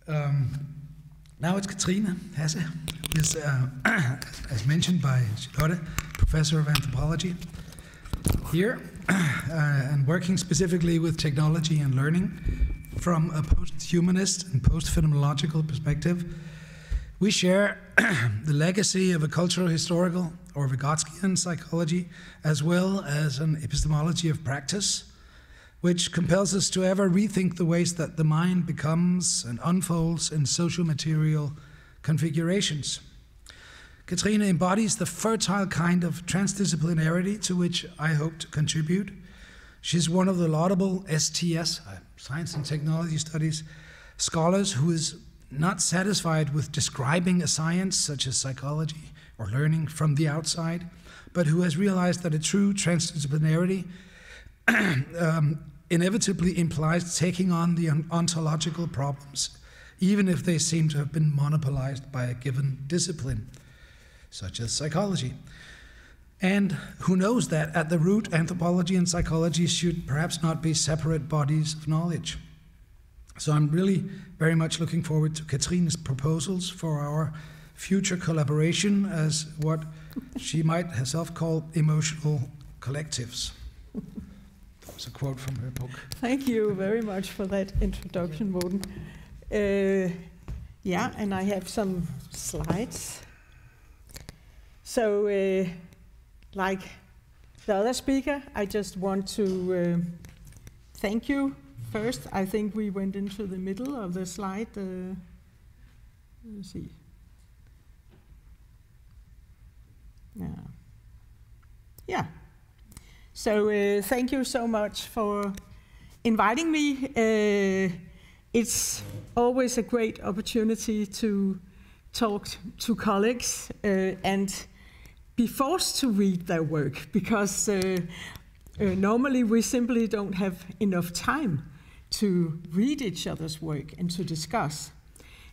Now it's Cathrine Hasse, who is, as mentioned by Charlotte, professor of anthropology here, and working specifically with technology and learning from a post-humanist and post-phenomenological perspective. We share the legacy of a cultural, historical, or Vygotskian psychology, as well as an epistemology of practice, which compels us to ever rethink the ways that the mind becomes and unfolds in social material configurations. Cathrine embodies the fertile kind of transdisciplinarity to which I hope to contribute. She's one of the laudable STS, Science and Technology Studies, scholars who is not satisfied with describing a science such as psychology or learning from the outside, but who has realized that a true transdisciplinarity inevitably implies taking on the ontological problems, even if they seem to have been monopolized by a given discipline, such as psychology. And who knows that at the root, anthropology and psychology should perhaps not be separate bodies of knowledge. So I'm really very much looking forward to Cathrine's proposals for our future collaboration as what she might herself call emotional collectives. It's a quote from her book. Thank you very much for that introduction, Morten. Yeah, and I have some slides. So, like the other speaker, I just want to thank you first. I think we went into the middle of the slide. Let's see. Yeah. So thank you so much for inviting me. It's always a great opportunity to talk to colleagues and be forced to read their work, because normally we simply don't have enough time to read each other's work and to discuss.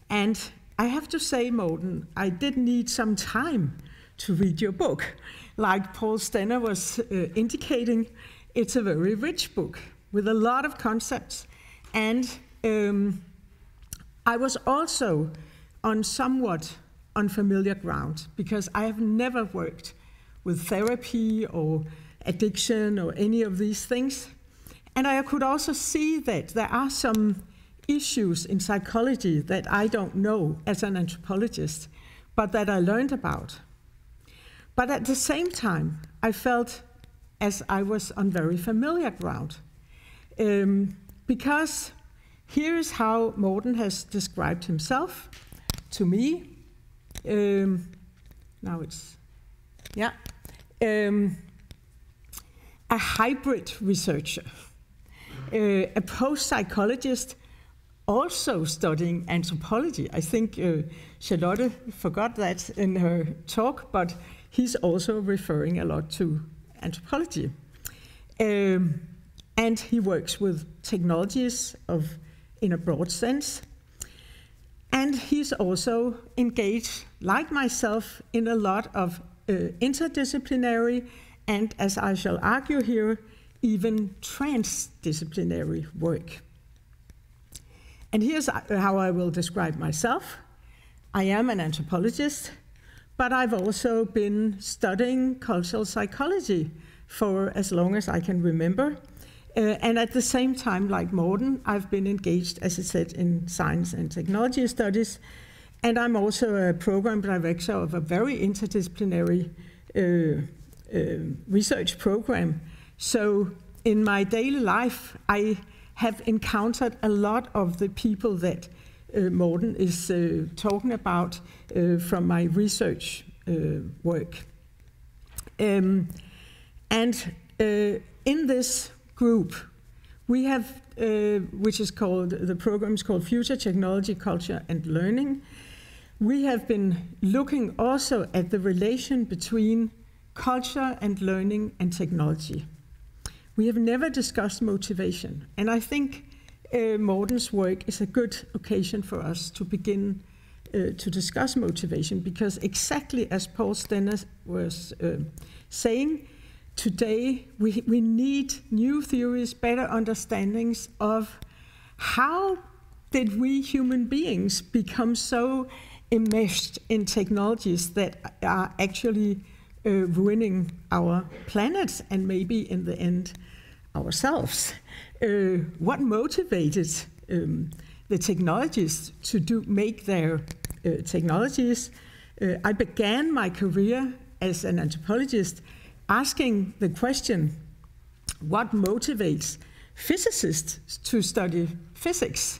And I have to say, Morten, I did need some time to read your book. Like Paul Stenner was indicating, it's a very rich book with a lot of concepts. And I was also on somewhat unfamiliar ground, because I have never worked with therapy or addiction or any of these things. And I could also see that there are some issues in psychology that I don't know as an anthropologist, but that I learned about. But at the same time, I felt as I was on very familiar ground. Because here is how Morten has described himself to me. Now it's, yeah. A hybrid researcher, a post-psychologist also studying anthropology. I think Charlotte forgot that in her talk, but he's also referring a lot to anthropology. And he works with technologies in a broad sense. And he's also engaged, like myself, in a lot of interdisciplinary and, as I shall argue here, even transdisciplinary work. And here's how I will describe myself. I am an anthropologist, but I've also been studying cultural psychology for as long as I can remember. And at the same time, like Morten, I've been engaged, as I said, in science and technology studies. And I'm also a program director of a very interdisciplinary research program. So in my daily life, I have encountered a lot of the people that Morten is talking about from my research work. And in this group, we have, which is called, the program is called Future Technology, Culture and Learning. We have been looking also at the relation between culture and learning and technology. We have never discussed motivation, and I think Morten's work is a good occasion for us to begin to discuss motivation, because exactly as Paul Stenner was saying, today we need new theories, better understandings of how did we human beings become so enmeshed in technologies that are actually ruining our planet and maybe in the end ourselves? What motivated the technologists to make their technologies? I began my career as an anthropologist asking the question, what motivates physicists to study physics?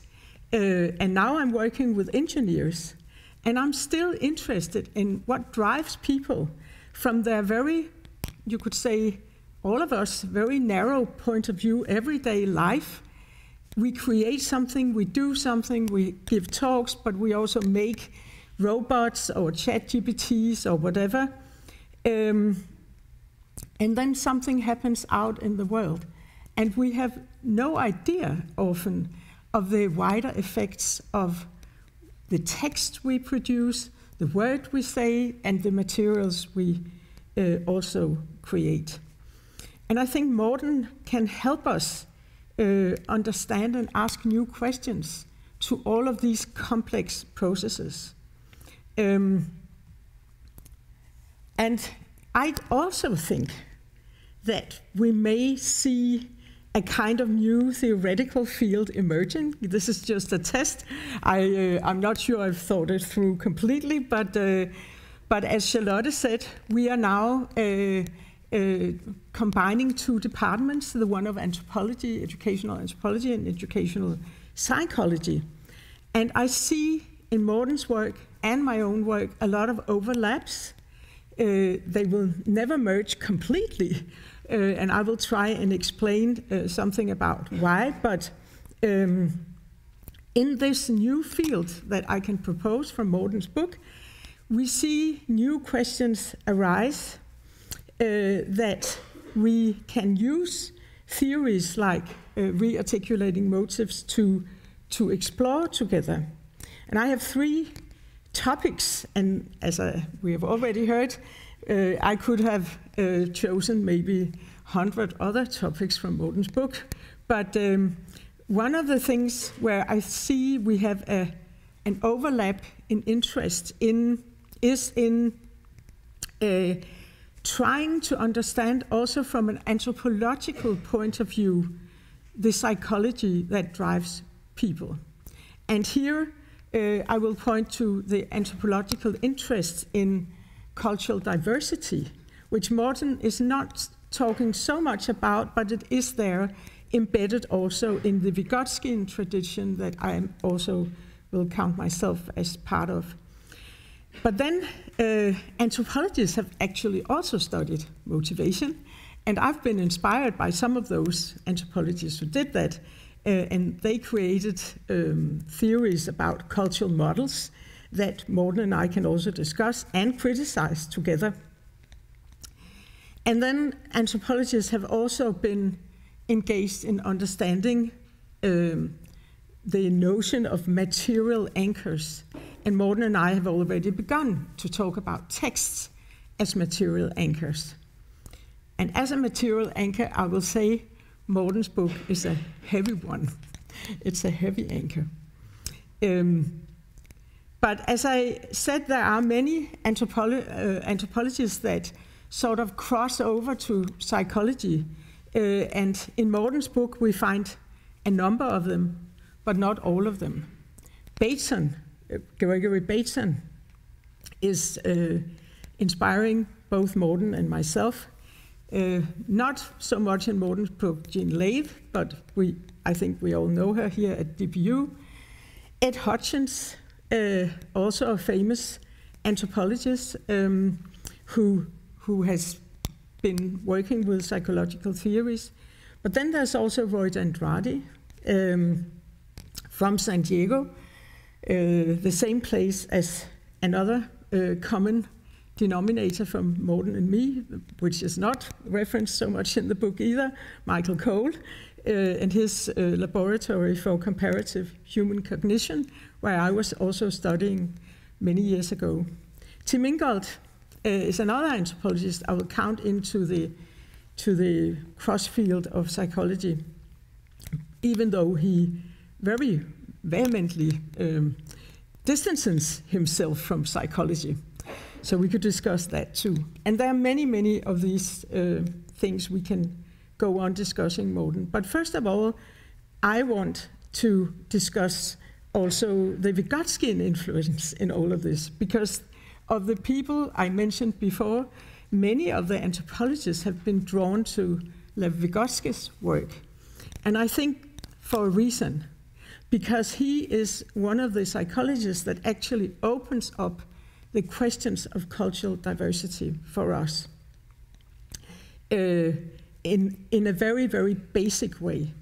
And now I'm working with engineers, and I'm still interested in what drives people from their very, you could say, all of us, very narrow point of view, everyday life. We create something, we do something, we give talks, but we also make robots or ChatGPTs or whatever. And then something happens out in the world. And we have no idea often of the wider effects of the text we produce, the word we say, and the materials we also create. And I think Morten can help us understand and ask new questions to all of these complex processes. And I'd also think that we may see a kind of new theoretical field emerging. This is just a test. I'm not sure I've thought it through completely, but as Charlotte said, we are now combining two departments, the one of anthropology, educational anthropology, and educational psychology. And I see in Morten's work and my own work a lot of overlaps. They will never merge completely, and I will try and explain something about why, but in this new field that I can propose from Morten's book, we see new questions arise that we can use theories like rearticulating motives to explore together. And I have three topics, and as we have already heard, I could have chosen maybe 100 other topics from Morten's book, but one of the things where I see we have an overlap in interest is in trying to understand also from an anthropological point of view the psychology that drives people. And here I will point to the anthropological interest in cultural diversity, which Morten is not talking so much about, but it is there embedded also in the Vygotskian tradition that I also will count myself as part of. But then anthropologists have actually also studied motivation, and I've been inspired by some of those anthropologists who did that, and they created theories about cultural models that Morten and I can also discuss and criticize together. And then anthropologists have also been engaged in understanding the notion of material anchors. And Morten and I have already begun to talk about texts as material anchors. And as a material anchor, I will say Morten's book is a heavy one. It's a heavy anchor. But as I said, there are many anthropologists that sort of cross over to psychology. And in Morten's book, we find a number of them, but not all of them. Gregory Bateson is inspiring both Morten and myself. Not so much in Morten's book, Jean Lave, but I think we all know her here at DPU. Ed Hutchins, also a famous anthropologist who has been working with psychological theories. But then there's also Roy Andrade from San Diego, the same place as another common denominator from Morten and me, which is not referenced so much in the book either, Michael Cole, and his laboratory for comparative human cognition, where I was also studying many years ago. Tim Ingold is another anthropologist I will count into the cross field of psychology, even though he very vehemently distances himself from psychology. So we could discuss that too. And there are many, many of these things we can go on discussing, Morten. But first of all, I want to discuss also the Vygotskian influence in all of this, because of the people I mentioned before, many of the anthropologists have been drawn to Lev Vygotsky's work. And I think for a reason, because he is one of the psychologists that actually opens up the questions of cultural diversity for us in a very, very basic way.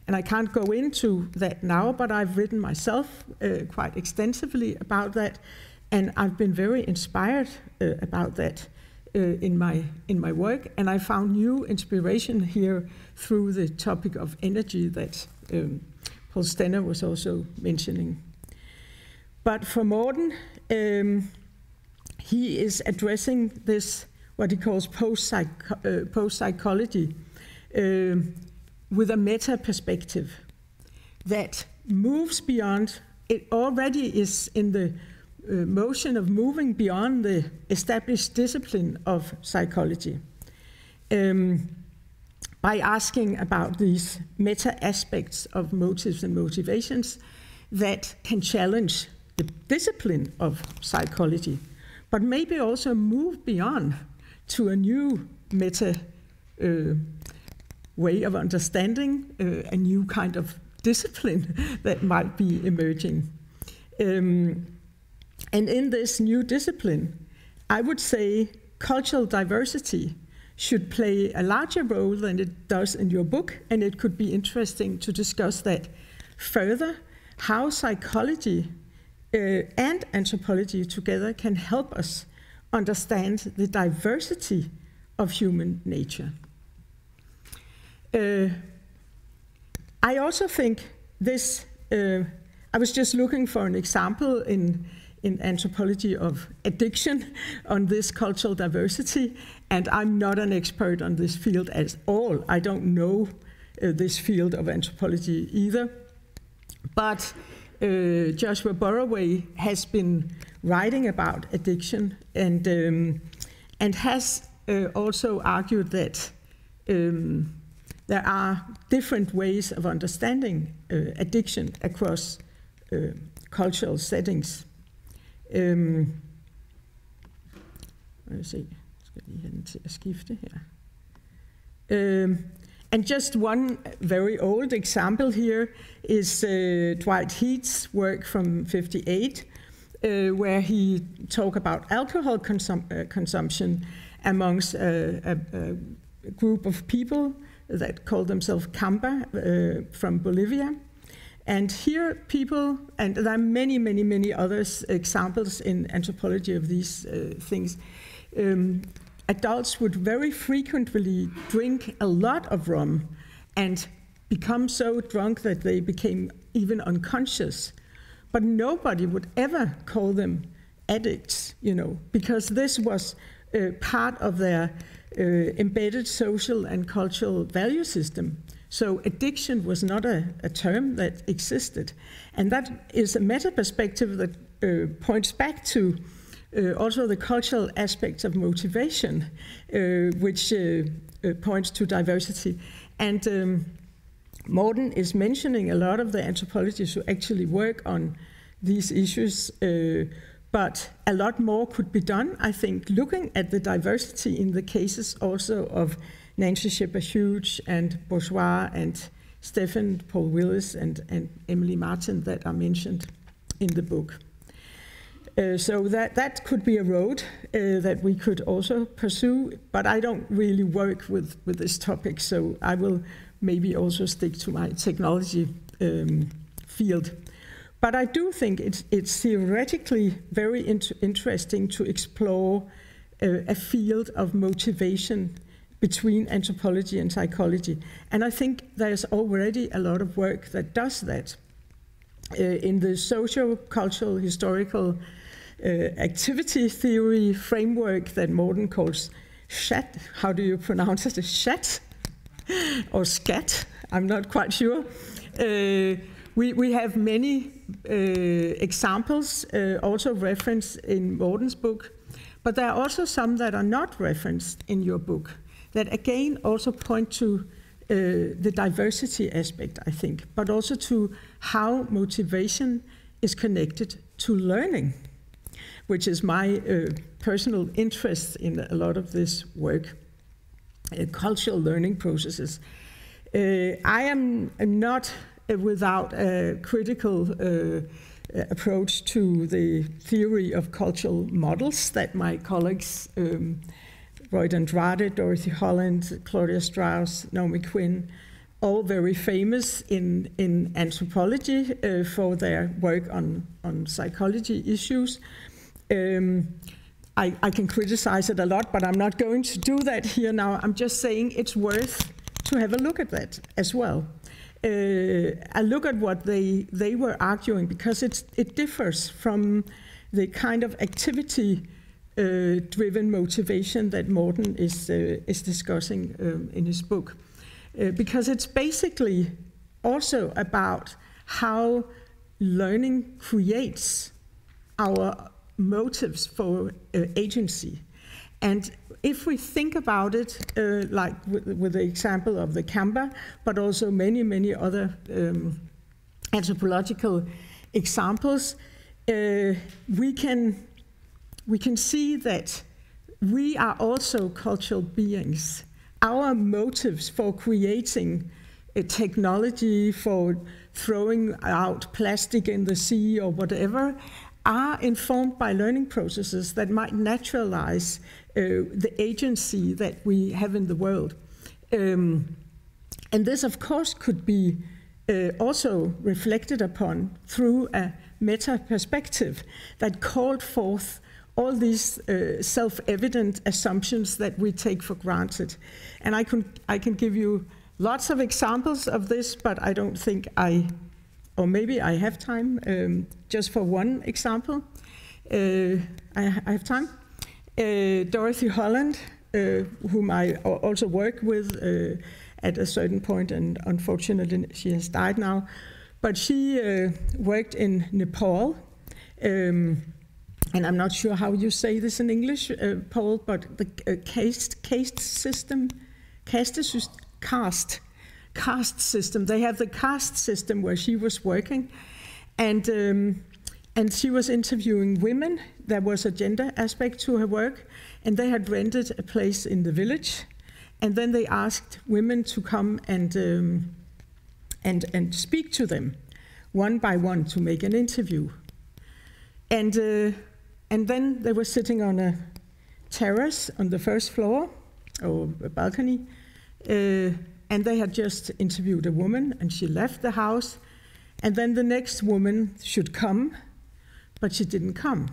And I can't go into that now, but I've written myself quite extensively about that, and I've been very inspired about that in my work, and I found new inspiration here through the topic of energy that Paul Stenner was also mentioning. But for Morten, he is addressing this, what he calls post-psychology, with a meta-perspective that moves beyond, it already is in the motion of moving beyond the established discipline of psychology, by asking about these meta-aspects of motives and motivations that can challenge the discipline of psychology, but maybe also move beyond to a new meta way of understanding, a new kind of discipline that might be emerging. And in this new discipline, I would say cultural diversity should play a larger role than it does in your book, and it could be interesting to discuss that further, how psychology and anthropology together can help us understand the diversity of human nature. I also think this, I was just looking for an example in anthropology of addiction on this cultural diversity, and I'm not an expert on this field at all. I don't know this field of anthropology either. But Joshua Borroway has been writing about addiction and has also argued that there are different ways of understanding addiction across cultural settings. Lad os se, skal lige have den til at skifte her. And just one very old example here is Dwight Heath's work from '58, where he talked about alcohol consumption amongst a group of people that call themselves Kamba from Bolivia. And here people, and there are many, many, many other examples in anthropology of these things, adults would very frequently drink a lot of rum and become so drunk that they became even unconscious. But nobody would ever call them addicts, you know, because this was part of their embedded social and cultural value system. So addiction was not a term that existed. And that is a meta-perspective that points back to also the cultural aspects of motivation, which points to diversity. And Morten is mentioning a lot of the anthropologists who actually work on these issues, but a lot more could be done, I think, looking at the diversity in the cases also of Nancy Shepherd-Hughes and Bourgeois and Stephen Paul Willis and Emily Martin that are mentioned in the book. So that could be a road that we could also pursue, but I don't really work with this topic, so I will maybe also stick to my technology field. But I do think it's theoretically very interesting to explore a field of motivation between anthropology and psychology. And I think there's already a lot of work that does that. In the socio-cultural historical activity theory framework that Morten calls SHAT, how do you pronounce it? SHAT or SCAT? I'm not quite sure. We have many examples also referenced in Morten's book, but there are also some that are not referenced in your book that again also point to the diversity aspect, I think, but also to how motivation is connected to learning, which is my personal interest in a lot of this work, cultural learning processes. I am not without a critical approach to the theory of cultural models that my colleagues, Roy Andrade, Dorothy Holland, Claudia Strauss, Naomi Quinn, all very famous in anthropology for their work on psychology issues. I can criticize it a lot, but I'm not going to do that here now. I'm just saying it's worth to have a look at that as well. I look at what they were arguing, because it differs from the kind of activity-driven motivation that Morten is discussing in his book. Because it's basically also about how learning creates our motives for agency. And if we think about it, like with the example of the Camber, but also many, many other anthropological examples, we can see that we are also cultural beings. Our motives for creating a technology, for throwing out plastic in the sea or whatever, are informed by learning processes that might naturalize the agency that we have in the world. And this, of course, could be also reflected upon through a meta-perspective that called forth all these self-evident assumptions that we take for granted. And I can give you lots of examples of this, but I don't think or maybe I have time, just for one example. I have time. Dorothy Holland, whom I also worked with at a certain point, and unfortunately she has died now, but she worked in Nepal, and I'm not sure how you say this in English, Paul, but the caste system. They have the caste system where she was working, and she was interviewing women. There was a gender aspect to her work, and they had rented a place in the village, and then they asked women to come and speak to them one by one to make an interview. And then they were sitting on a terrace on the first floor, or a balcony, and they had just interviewed a woman, and she left the house, and then the next woman should come, but she didn't come.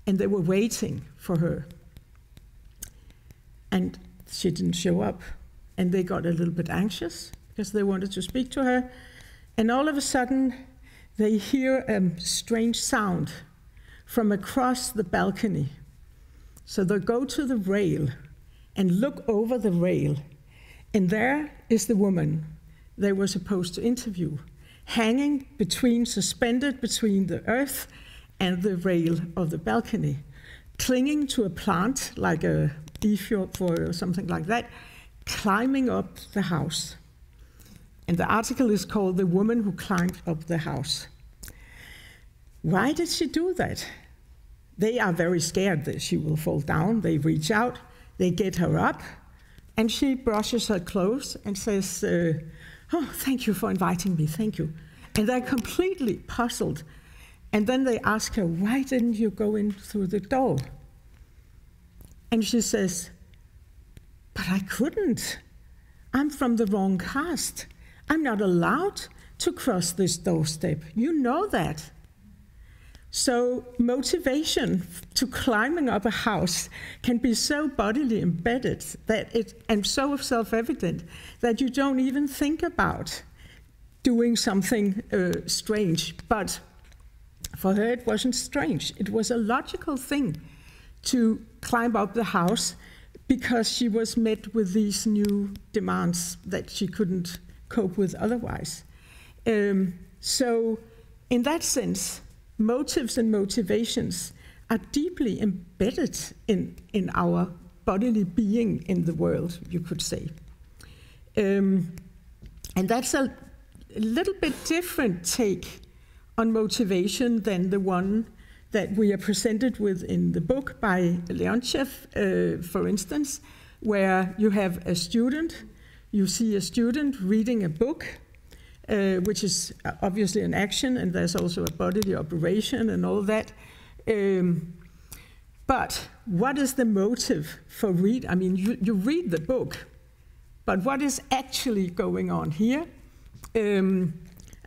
And they were waiting for her. And she didn't show up. And they got a little bit anxious because they wanted to speak to her. And all of a sudden, they hear a strange sound from across the balcony. So they go to the rail and look over the rail. And there is the woman they were supposed to interview, hanging suspended between the earth and the rail of the balcony, clinging to a plant like a Efjord or something like that, climbing up the house. And the article is called "The Woman Who Climbed Up the House." Why did she do that? They are very scared that she will fall down. They reach out, they get her up, and she brushes her clothes and says, "Oh, thank you for inviting me, thank you." And they're completely puzzled. And then they ask her, "Why didn't you go in through the door?" And she says, "But I couldn't. I'm from the wrong caste. I'm not allowed to cross this doorstep. You know that." So motivation to climbing up a house can be so bodily embedded and so self-evident that you don't even think about doing something strange. But for her, it wasn't strange. It was a logical thing to climb up the house because she was met with these new demands that she couldn't cope with otherwise. So in that sense, motives and motivations are deeply embedded in our bodily being in the world, you could say. And that's a little bit different take on motivation than the one that we are presented with in the book by Leontiev, for instance, where you have a student, you see a student reading a book, which is obviously an action, and there's also a bodily operation and all that. But what is the motive for read? I mean, you read the book, but what is actually going on here?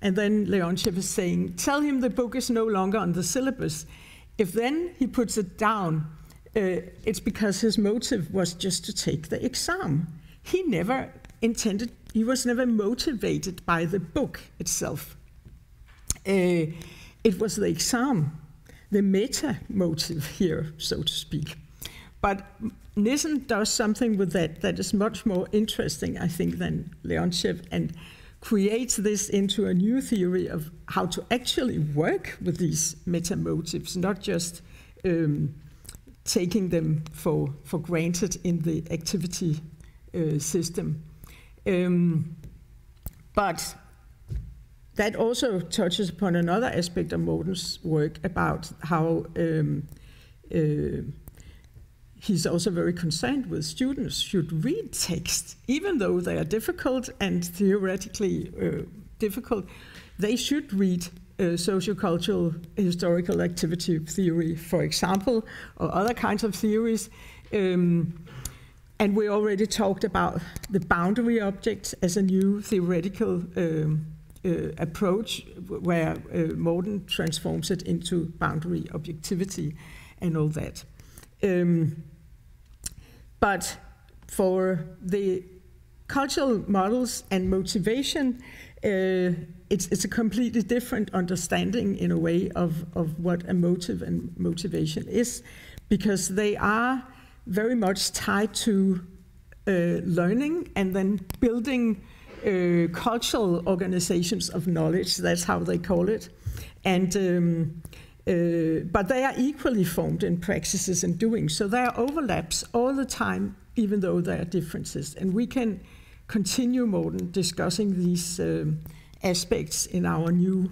And then Leontiev is saying, tell him the book is no longer on the syllabus. If then he puts it down, it's because his motive was just to take the exam. He never intended, he was never motivated by the book itself. It was the exam, the meta motive here, so to speak. But Nissen does something with that is much more interesting, I think, than Leontiev, and creates this into a new theory of how to actually work with these meta motives, not just taking them for granted in the activity system. But that also touches upon another aspect of Morten's work about how he's also very concerned with students should read text, even though they are difficult and theoretically difficult. They should read sociocultural historical activity theory, for example, or other kinds of theories. And we already talked about the boundary objects as a new theoretical approach, where Morten transforms it into boundary objectivity and all that. But for the cultural models and motivation, it's a completely different understanding in a way of what a motive and motivation is, because they are very much tied to learning and then building cultural organizations of knowledge. That's how they call it. And but they are equally formed in practices and doing. So there are overlaps all the time, even though there are differences. And we can continue, Morten, discussing these aspects in our new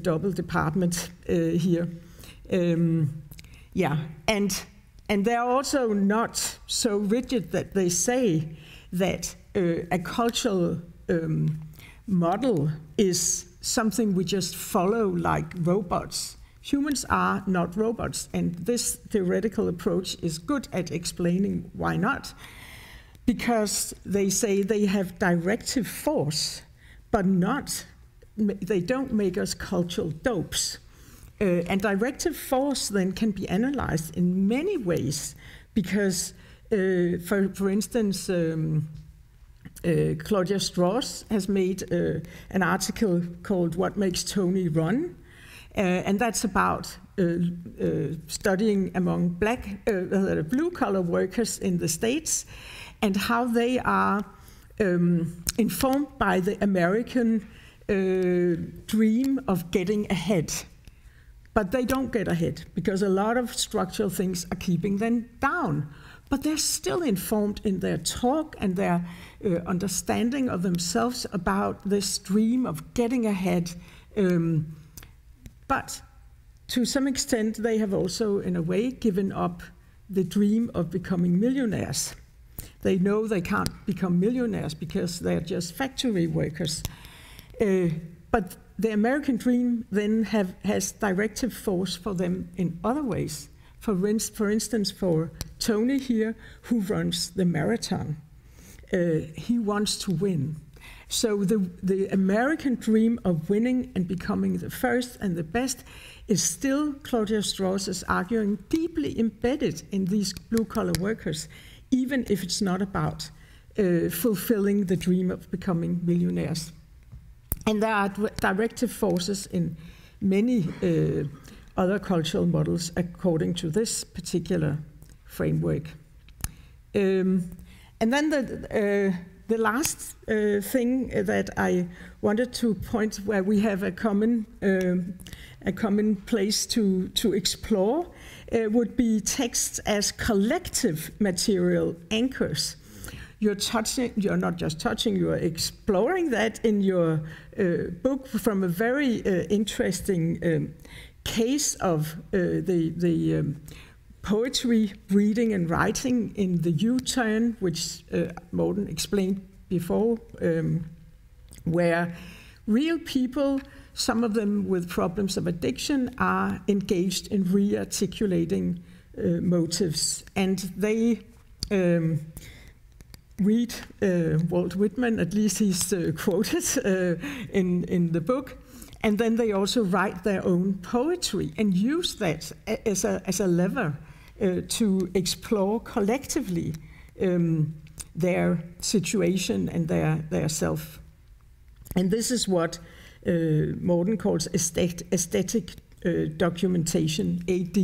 double department here. Yeah, and they're also not so rigid that they say that a cultural model is something we just follow like robots. Humans are not robots, and this theoretical approach is good at explaining why not. Because they say they have directive force, but they don't make us cultural dopes. And directive force then can be analyzed in many ways, because, for instance, Claudia Strauss has made an article called "What Makes Tony Run?" And that's about studying among blue-collar workers in the States, and how they are informed by the American dream of getting ahead. But they don't get ahead, because a lot of structural things are keeping them down. But they're still informed in their talk and their understanding of themselves about this dream of getting ahead. But to some extent, they have also, in a way, given up the dream of becoming millionaires. They know they can't become millionaires because they're just factory workers. But the American dream then has directive force for them in other ways. For instance, for Tony here, who runs the marathon. He wants to win. So the American dream of winning and becoming the first and the best is still, Claudia Strauss is arguing, deeply embedded in these blue-collar workers, even if it's not about fulfilling the dream of becoming millionaires. And there are directive forces in many other cultural models according to this particular framework. And then The last thing that I wanted to point where we have a common place to explore would be texts as collective material anchors. You're not just touching, you're exploring that in your book from a very interesting case of the poetry, reading and writing in the U-turn, which Morten explained before, where real people, some of them with problems of addiction, are engaged in rearticulating motives. And they read Walt Whitman, at least he's quoted in the book, and then they also write their own poetry and use that as a lever to explore collectively their situation and their self. And this is what Morten calls aesthetic documentation, AD.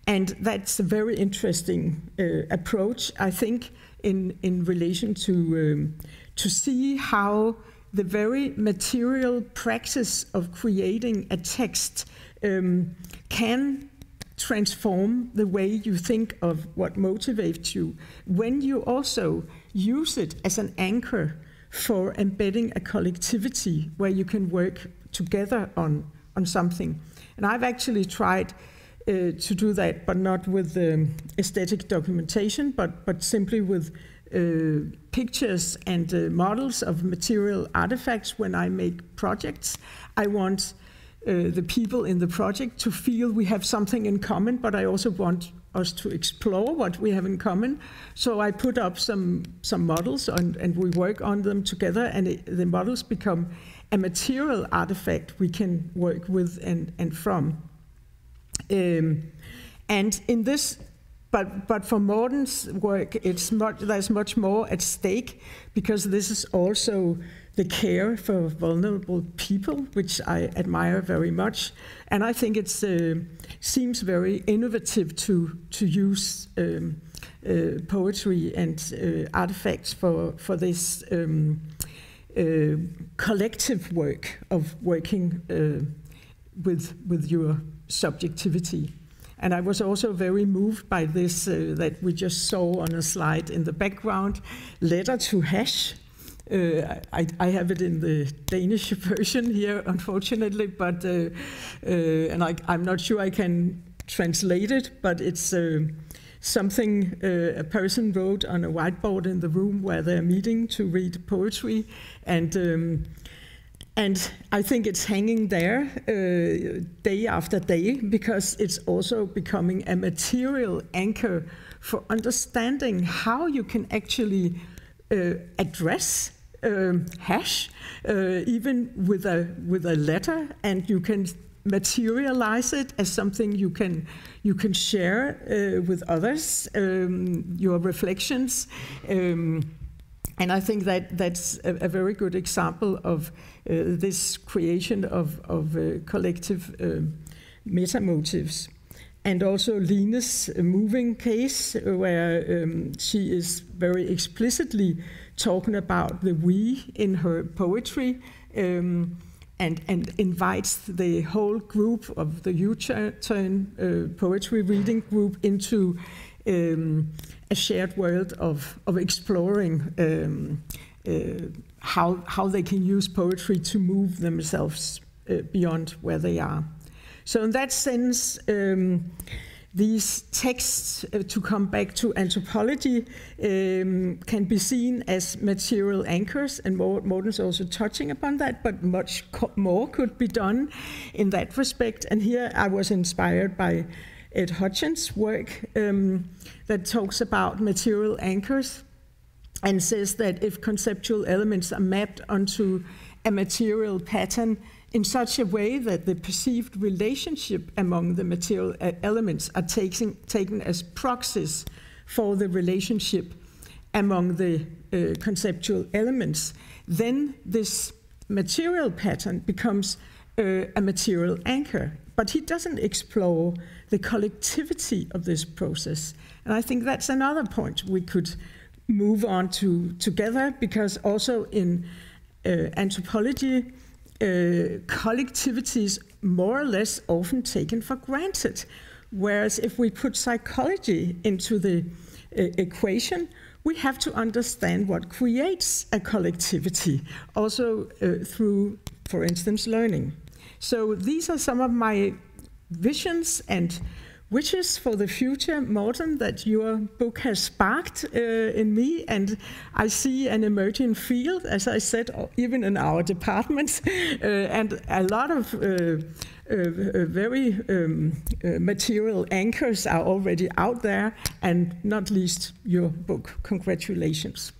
And that's a very interesting approach, I think, in relation to see how the very material practice of creating a text can transform the way you think of what motivates you when you also use it as an anchor for embedding a collectivity where you can work together on something. And I've actually tried to do that, but not with aesthetic documentation, but simply with pictures and models of material artifacts. When I make projects, I want the people in the project to feel we have something in common, but I also want us to explore what we have in common. So I put up some models and we work on them together, and the models become a material artifact we can work with and from. And in this, but for Morten's work, there's much more at stake, because this is also the care for vulnerable people, which I admire very much. And I think it seems very innovative to use poetry and artifacts for this collective work of working with your subjectivity. And I was also very moved by this that we just saw on a slide in the background, Letter to Hash. I have it in the Danish version here, unfortunately, but and I'm not sure I can translate it, but it's something a person wrote on a whiteboard in the room where they're meeting to read poetry, and I think it's hanging there day after day, because it's also becoming a material anchor for understanding how you can actually address hash, even with a letter, and you can materialize it as something you can share with others, your reflections. And I think that's a very good example of this creation of collective metamotives. And also Line's moving case, where she is very explicitly talking about the we in her poetry, and invites the whole group of the U-turn poetry reading group into a shared world of exploring how they can use poetry to move themselves beyond where they are. So in that sense, these texts, to come back to anthropology, can be seen as material anchors, and Morten's also touching upon that, but much more could be done in that respect. And here I was inspired by Ed Hutchins' work that talks about material anchors and says that if conceptual elements are mapped onto a material pattern in such a way that the perceived relationship among the material elements are taken as proxies for the relationship among the conceptual elements, then this material pattern becomes a material anchor. But he doesn't explore the collectivity of this process. And I think that's another point we could move on to together, because also in anthropology, collectivity is more or less often taken for granted. Whereas if we put psychology into the equation, we have to understand what creates a collectivity, also through, for instance, learning. So these are some of my visions and wishes for the future, Morten, that your book has sparked in me, and I see an emerging field, as I said, even in our department, and a lot of very material anchors are already out there, and not least your book. Congratulations.